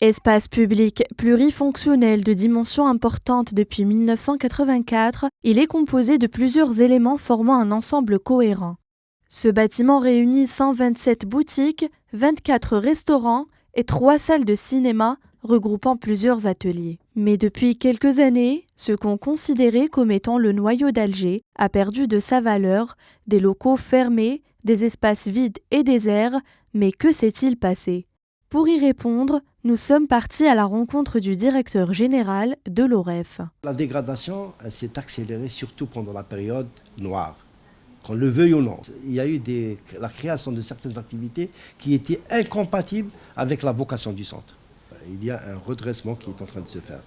Espace public plurifonctionnel de dimension importante depuis 1984, il est composé de plusieurs éléments formant un ensemble cohérent. Ce bâtiment réunit 127 boutiques, 24 restaurants et 3 salles de cinéma regroupant plusieurs ateliers. Mais depuis quelques années, ce qu'on considérait comme étant le noyau d'Alger a perdu de sa valeur, des locaux fermés, des espaces vides et déserts, mais que s'est-il passé ? Pour y répondre, nous sommes partis à la rencontre du directeur général de l'OREF. La dégradation s'est accélérée surtout pendant la période noire, qu'on le veuille ou non. Il y a eu la création de certaines activités qui étaient incompatibles avec la vocation du centre. Il y a un redressement qui est en train de se faire.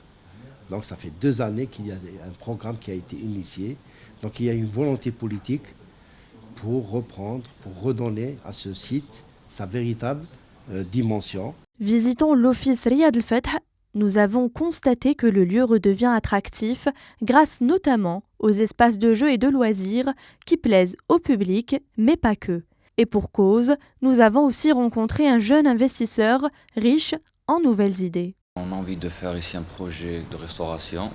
Donc ça fait 2 années qu'il y a un programme qui a été initié. Donc il y a une volonté politique pour reprendre, pour redonner à ce site sa véritable dimension. Visitant l'office Riyad al-Fath, nous avons constaté que le lieu redevient attractif grâce notamment aux espaces de jeux et de loisirs qui plaisent au public, mais pas que. Et pour cause, nous avons aussi rencontré un jeune investisseur riche en nouvelles idées. On a envie de faire ici un projet de restauration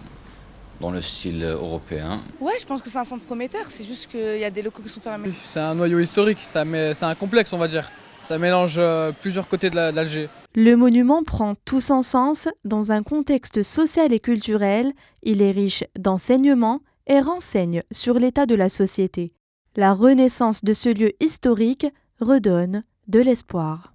dans le style européen. Ouais, je pense que c'est un centre prometteur, c'est juste qu'il y a des locaux qui sont fermés. C'est un noyau historique, c'est un complexe on va dire. Ça mélange plusieurs côtés d'Alger. Le monument prend tout son sens dans un contexte social et culturel. Il est riche d'enseignements et renseigne sur l'état de la société. La renaissance de ce lieu historique redonne de l'espoir.